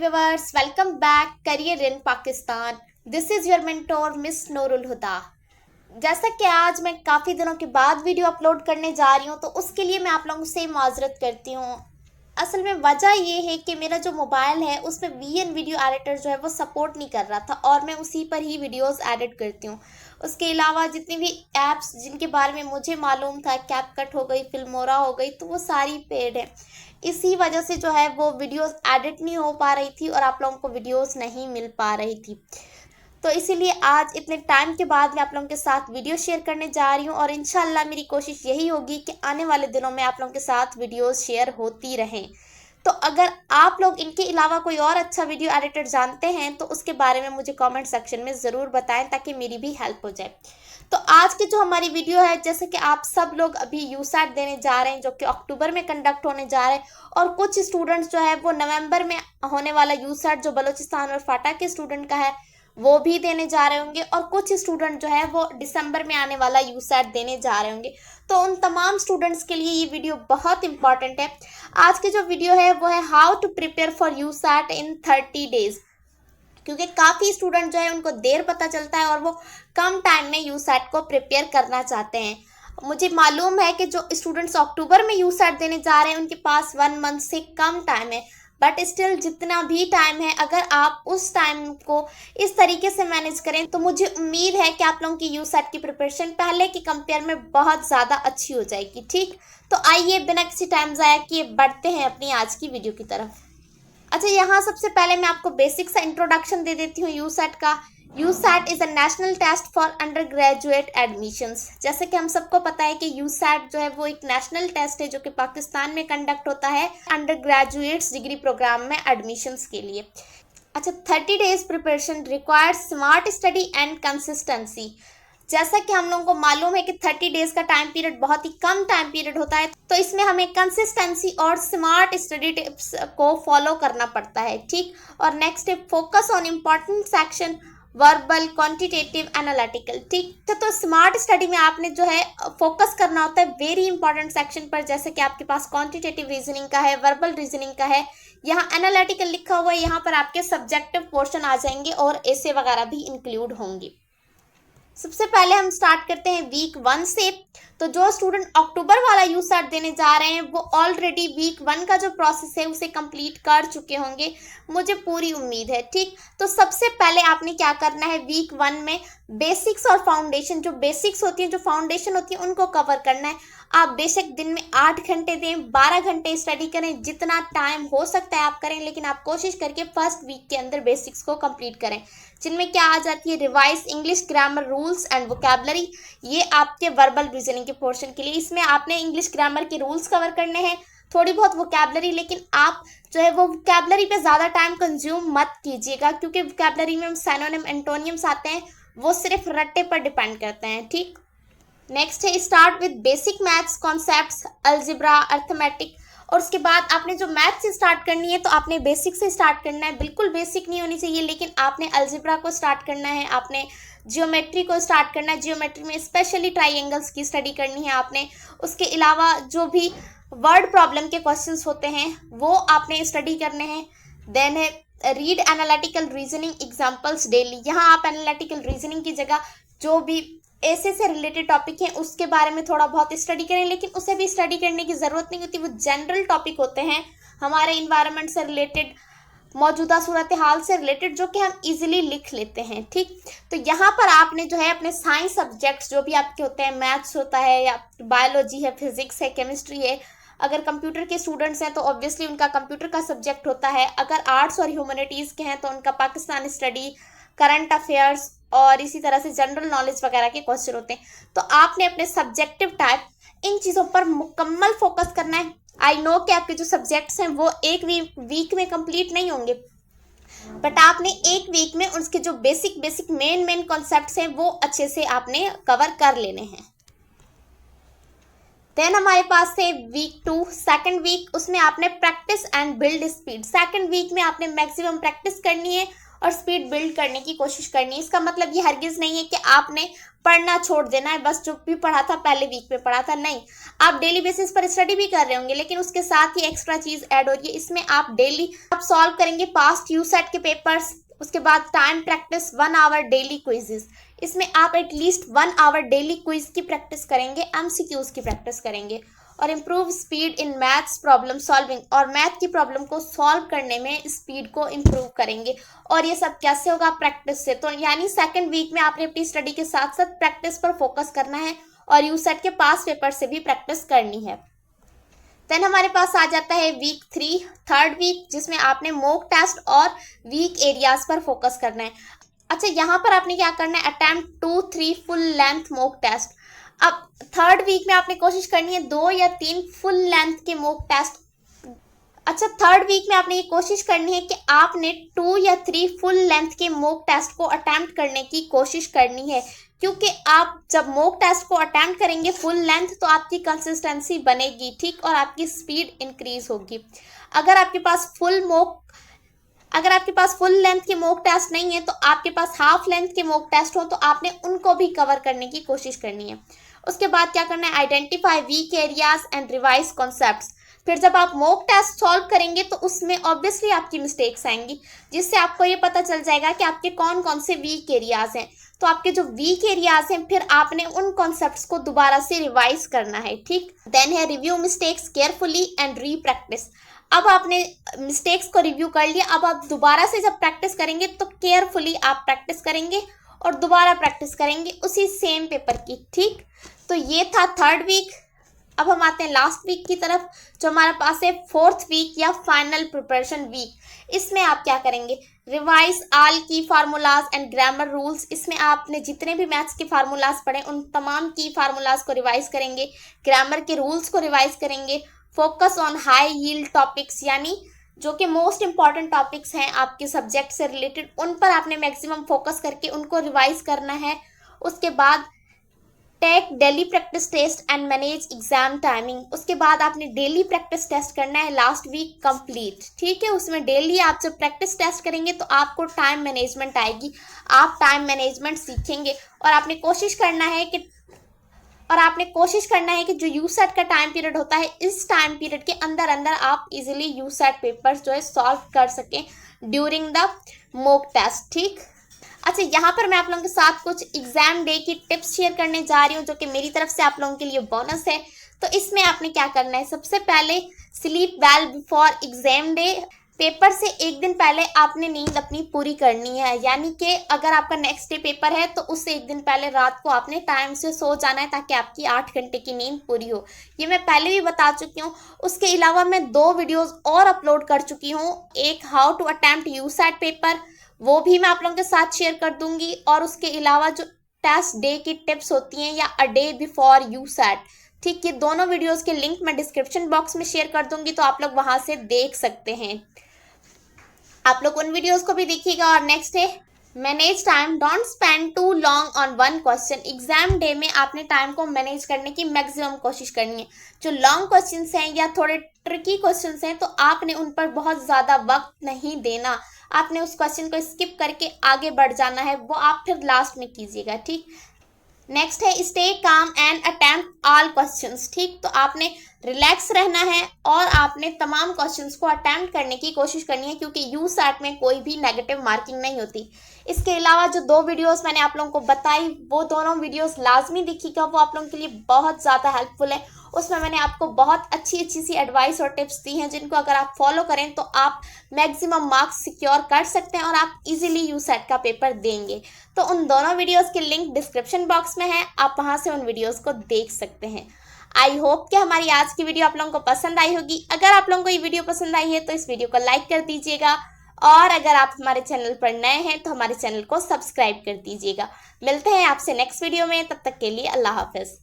viewers, welcome back Career in Pakistan. This is your mentor Miss Noorul Huda. जैसा कि आज मैं काफ़ी दिनों के बाद वीडियो अपलोड करने जा रही हूँ तो उसके लिए मैं आप लोगों से माजरत करती हूँ। असल में वजह ये है कि मेरा जो मोबाइल है उसमें वीएन वीडियो एडिटर जो है वो सपोर्ट नहीं कर रहा था और मैं उसी पर ही वीडियोस एडिट करती हूँ। उसके अलावा जितनी भी ऐप्स जिनके बारे में मुझे मालूम था, कैपकट हो गई, फिल्मोरा हो गई, तो वो सारी पेड है। इसी वजह से जो है वो वीडियोस एडिट नहीं हो पा रही थी और आप लोगों को वीडियोस नहीं मिल पा रही थी। तो इसीलिए आज इतने टाइम के बाद मैं आप लोगों के साथ वीडियो शेयर करने जा रही हूँ और इंशाल्लाह मेरी कोशिश यही होगी कि आने वाले दिनों में आप लोगों के साथ वीडियोस शेयर होती रहें। तो अगर आप लोग इनके अलावा कोई और अच्छा वीडियो एडिटर जानते हैं तो उसके बारे में मुझे कमेंट सेक्शन में ज़रूर बताएं ताकि मेरी भी हेल्प हो जाए। तो आज की जो हमारी वीडियो है, जैसे कि आप सब लोग अभी यूसैट देने जा रहे हैं जो कि अक्टूबर में कंडक्ट होने जा रहे हैं और कुछ स्टूडेंट्स जो है वो नवंबर में होने वाला यूसैट जो बलूचिस्तान और फाटा के स्टूडेंट का है वो भी देने जा रहे होंगे और कुछ स्टूडेंट जो है वो दिसंबर में आने वाला यूसैट देने जा रहे होंगे। तो उन तमाम स्टूडेंट्स के लिए ये वीडियो बहुत इंपॉर्टेंट है। आज की जो वीडियो है वो है how to prepare for USAT in 30 days, क्योंकि काफ़ी स्टूडेंट जो है उनको देर पता चलता है और वो कम टाइम में यूसैट को प्रिपेयर करना चाहते हैं। मुझे मालूम है कि जो स्टूडेंट्स अक्टूबर में यूसैट देने जा रहे हैं उनके पास 1 मंथ से कम टाइम है, बट स्टिल जितना भी टाइम है अगर आप उस टाइम को इस तरीके से मैनेज करें तो मुझे उम्मीद है कि आप लोगों की यूसैट की प्रिपरेशन पहले के कंपेयर में बहुत ज़्यादा अच्छी हो जाएगी। ठीक, तो आइए बिना किसी टाइम ज़ाया किए बढ़ते हैं अपनी आज की वीडियो की तरफ। अच्छा, यहाँ सबसे पहले मैं आपको बेसिक सा इंट्रोडक्शन दे देती हूँ यूसैट का। USAT is a national test for under graduate admissions. जैसे कि हम सबको पता है कि यूसैट जो है वो एक नेशनल टेस्ट है जो कि पाकिस्तान में कंडक्ट होता है अंडर ग्रेजुएट्स डिग्री प्रोग्राम में एडमिशंस के लिए। अच्छा, 30 days preparation requires smart study and consistency. जैसा कि हम लोगों को मालूम है कि 30 डेज का टाइम पीरियड बहुत ही कम टाइम पीरियड होता है, तो इसमें हमें कंसिस्टेंसी और स्मार्ट स्टडी टिप्स को फॉलो करना पड़ता है। ठीक, और नेक्स्ट है focus on important section verbal, quantitative, analytical. ठीक, तो स्मार्ट स्टडी में आपने जो है फोकस करना होता है वेरी इंपॉर्टेंट सेक्शन पर, जैसे कि आपके पास क्वांटिटेटिव रीजनिंग का है, वर्बल रीजनिंग का है, यहाँ एनालिटिकल लिखा हुआ है, यहाँ पर आपके सब्जेक्टिव पोर्शन आ जाएंगे और ऐसे वगैरह भी इंक्लूड होंगे। सबसे पहले हम स्टार्ट करते हैं वीक 1 से। तो जो स्टूडेंट अक्टूबर वाला यूसैट देने जा रहे हैं वो ऑलरेडी वीक 1 का जो प्रोसेस है उसे कंप्लीट कर चुके होंगे, मुझे पूरी उम्मीद है। ठीक, तो सबसे पहले आपने क्या करना है, वीक 1 में बेसिक्स और फाउंडेशन, जो बेसिक्स होती हैं, जो फाउंडेशन होती है, उनको कवर करना है। आप बेशक दिन में 8 घंटे दें, 12 घंटे स्टडी करें, जितना टाइम हो सकता है आप करें, लेकिन आप कोशिश करके फर्स्ट वीक के अंदर बेसिक्स को कंप्लीट करें, जिनमें क्या आ जाती है revise English grammar, rules and vocabulary. ये आपके वर्बल रीजनिंग के पोर्शन के लिए, इसमें आपने इंग्लिश ग्रामर के रूल्स कवर करने हैं, थोड़ी बहुत वोकैबलरी, लेकिन आप जो है वो वोकैबलरी पे ज़्यादा टाइम कंज्यूम मत कीजिएगा, क्योंकि वोकैबलरी में सिनोनिम, एंटोनियम्स आते हैं, वो सिर्फ रट्टे पर डिपेंड करते हैं। ठीक, नेक्स्ट है start with basic maths concepts, algebra, arithmetic. और उसके बाद आपने जो मैथ से स्टार्ट करनी है तो आपने बेसिक से स्टार्ट करना है, बिल्कुल बेसिक नहीं होनी चाहिए, लेकिन आपने अलजेब्रा को स्टार्ट करना है, आपने जियोमेट्री को स्टार्ट करना है, जियोमेट्री में स्पेशली ट्राइंगल्स की स्टडी करनी है आपने। उसके अलावा जो भी वर्ड प्रॉब्लम के क्वेश्चंस होते हैं वो आपने स्टडी करने हैं। देन है read analytical reasoning examples daily. यहाँ आप एनालिटिकल रीजनिंग की जगह जो भी ऐसे से रिलेटेड टॉपिक हैं उसके बारे में थोड़ा बहुत स्टडी करें, लेकिन उसे भी स्टडी करने की ज़रूरत नहीं होती, वो जनरल टॉपिक होते हैं हमारे इन्वायरमेंट से रिलेटेड, मौजूदा सूरत हाल से रिलेटेड, जो कि हम इजीली लिख लेते हैं। ठीक, तो यहाँ पर आपने जो है अपने साइंस सब्जेक्ट्स जो भी आपके होते हैं, मैथ्स होता है या बायोलॉजी है, फिजिक्स है, केमिस्ट्री है, अगर कंप्यूटर के स्टूडेंट्स हैं तो ऑब्वियसली उनका कंप्यूटर का सब्जेक्ट होता है, अगर आर्ट्स और ह्यूमैनिटीज़ के हैं तो उनका पाकिस्तान स्टडी, करंट अफेयर्स और इसी तरह से जनरल नॉलेज वगैरह के क्वेश्चन होते हैं। तो आपने अपने सब्जेक्टिव टाइप इन चीज़ों पर मुकम्मल फोकस करना है। आई नो कि आपके जो सब्जेक्ट्स हैं वो एक वीक में कंप्लीट नहीं होंगे, बट आपने एक वीक में उसके जो बेसिक मेन कॉन्सेप्ट्स हैं वो अच्छे से आपने कवर कर लेने हैं। देन हमारे पास है वीक 2, सेकंड वीक, उसमें आपने practice and build speed. Second week में आपने मैक्सिमम प्रैक्टिस करनी है और स्पीड बिल्ड करने की कोशिश करनी है। इसका मतलब ये हरगिज़ नहीं है कि आपने पढ़ना छोड़ देना है, बस जो भी पढ़ा था पहले वीक में पढ़ा था, नहीं। आप डेली बेसिस पर स्टडी भी कर रहे होंगे, लेकिन उसके साथ ही एक्स्ट्रा चीज़ ऐड हो रही है। इसमें आप डेली सॉल्व करेंगे पास्ट यूसेट के पेपर्स, उसके बाद time practice 1 hour daily quizzes. इसमें आप एटलीस्ट 1 आवर डेली क्विज की प्रैक्टिस करेंगे, एमसीक्यूज की प्रैक्टिस करेंगे, और improve speed in maths problem solving, और मैथ की प्रॉब्लम को सॉल्व करने में स्पीड को इम्प्रूव करेंगे। और ये सब कैसे होगा? प्रैक्टिस से। तो यानी सेकंड वीक में आपने अपनी स्टडी के साथ साथ प्रैक्टिस पर फोकस करना है और यूसेट के पास पेपर से भी प्रैक्टिस करनी है। देन हमारे पास आ जाता है वीक 3, थर्ड वीक, जिसमें आपने मॉक टेस्ट और वीक एरियाज पर फोकस करना है। अच्छा, यहाँ पर आपने क्या करना है? Attempt 2-3 full length mock test. अब थर्ड वीक में आपने कोशिश करनी है 2 या 3 फुल लेंथ के मॉक टेस्ट। अच्छा, थर्ड वीक में आपने ये कोशिश करनी है कि आपने 2 या 3 फुल लेंथ के मॉक टेस्ट को अटेम्प्ट करने की कोशिश करनी है, क्योंकि आप जब मॉक टेस्ट को अटेम्प्ट करेंगे फुल लेंथ तो आपकी कंसिस्टेंसी बनेगी, ठीक, और आपकी स्पीड इंक्रीज होगी। अगर आपके पास फुल लेंथ के मॉक टेस्ट नहीं है तो आपके पास हाफ लेंथ के मॉक टेस्ट हो तो आपने उनको भी कवर करने की कोशिश करनी है। उसके बाद क्या करना है? Identify weak areas and revise concepts. फिर जब आप मॉक टेस्ट सॉल्व करेंगे तो उसमें ऑब्वियसली आपकी मिस्टेक्स आएंगी, जिससे आपको ये पता चल जाएगा कि आपके कौन कौन से वीक एरियाज हैं। तो आपके जो वीक एरियाज हैं फिर आपने उन कॉन्सेप्ट्स को दोबारा से रिवाइज करना है, ठीक। देन है review mistakes carefully and re practice. अब आपने मिस्टेक्स को रिव्यू कर लिया, अब आप दोबारा से जब प्रैक्टिस करेंगे तो केयरफुली आप प्रैक्टिस करेंगे और दोबारा प्रैक्टिस करेंगे उसी सेम पेपर की, ठीक। तो ये था थर्ड वीक। अब हम आते हैं लास्ट वीक की तरफ, जो हमारे पास है फोर्थ वीक या फाइनल प्रिपरेशन वीक। इसमें आप क्या करेंगे? रिवाइज ऑल की फार्मूलाज एंड ग्रामर रूल्स। इसमें आपने जितने भी मैथ्स के फार्मूलाज पढ़े उन तमाम की फार्मूलाज को रिवाइज करेंगे, ग्रामर के रूल्स को रिवाइज करेंगे। Focus on high yield topics, यानी जो कि मोस्ट इंपॉर्टेंट टॉपिक्स हैं आपके सब्जेक्ट से रिलेटेड, उन पर आपने मैक्सिमम फोकस करके उनको रिवाइज करना है। उसके बाद take daily practice test and manage exam timing. उसके बाद आपने डेली प्रैक्टिस टेस्ट करना है लास्ट वीक कंप्लीट, ठीक है। उसमें डेली आप जब प्रैक्टिस टेस्ट करेंगे तो आपको टाइम मैनेजमेंट आएगी, आप टाइम मैनेजमेंट सीखेंगे, और आपने कोशिश करना है कि जो यूसेट का टाइम पीरियड होता है, इस टाइम पीरियड के अंदर अंदर आप इजीली यूसेट पेपर्स जो है सॉल्व कर सकें ड्यूरिंग द मॉक टेस्ट, ठीक। अच्छा, यहाँ पर मैं आप लोगों के साथ कुछ एग्जाम डे की टिप्स शेयर करने जा रही हूँ, जो कि मेरी तरफ से आप लोगों के लिए बोनस है। तो इसमें आपने क्या करना है? सबसे पहले sleep well before exam day. Paper से एक दिन पहले आपने नींद अपनी पूरी करनी है, यानी कि अगर आपका नेक्स्ट डे पेपर है तो उससे एक दिन पहले रात को आपने टाइम से सो जाना है, ताकि आपकी 8 घंटे की नींद पूरी हो। ये मैं पहले भी बता चुकी हूँ। उसके अलावा मैं 2 वीडियोस और अपलोड कर चुकी हूँ, एक हाउ टू अटेम्प्ट यूसेट पेपर, वो भी मैं आप लोगों के साथ शेयर कर दूंगी, और उसके अलावा जो टेस्ट डे की टिप्स होती हैं या अ डे बिफोर यूसेट, ठीक, ये दोनों वीडियोस के लिंक मैं डिस्क्रिप्शन बॉक्स में शेयर कर दूंगी, तो आप लोग वहां से देख सकते हैं। आप लोग उन वीडियोस को भी देखिएगा। और नेक्स्ट है manage time, don't spend too long on one question. Exam day में आपने टाइम को मैनेज करने की मैक्सिमम कोशिश करनी है। जो लॉन्ग क्वेश्चंस हैं या थोड़े ट्रिकी क्वेश्चंस हैं तो आपने उन पर बहुत ज़्यादा वक्त नहीं देना, आपने उस क्वेश्चन को स्किप करके आगे बढ़ जाना है, वो आप फिर लास्ट में कीजिएगा, ठीक। नेक्स्ट है stay calm and attempt all questions, ठीक। तो आपने रिलैक्स रहना है और आपने तमाम क्वेश्चंस को अटेम्प्ट करने की कोशिश करनी है, क्योंकि यूसेट में कोई भी नेगेटिव मार्किंग नहीं होती। इसके अलावा जो 2 वीडियोस मैंने आप लोगों को बताई, वो दोनों वीडियोस लाजमी देखिएगा, वो आप लोगों के लिए बहुत ज़्यादा हेल्पफुल है। उसमें मैंने आपको बहुत अच्छी सी एडवाइस और टिप्स दी हैं, जिनको अगर आप फॉलो करें तो आप मैक्सिमम मार्क्स सिक्योर कर सकते हैं और आप इजीली यूसेट का पेपर देंगे। तो उन दोनों वीडियोस के लिंक डिस्क्रिप्शन बॉक्स में है, आप वहां से उन वीडियोस को देख सकते हैं। आई होप कि हमारी आज की वीडियो आप लोगों को पसंद आई होगी। अगर आप लोगों को ये वीडियो पसंद आई है तो इस वीडियो को लाइक कर दीजिएगा, और अगर आप हमारे चैनल पर नए हैं तो हमारे चैनल को सब्सक्राइब कर दीजिएगा। मिलते हैं आपसे नेक्स्ट वीडियो में, तब तक के लिए अल्लाह हाफिज़।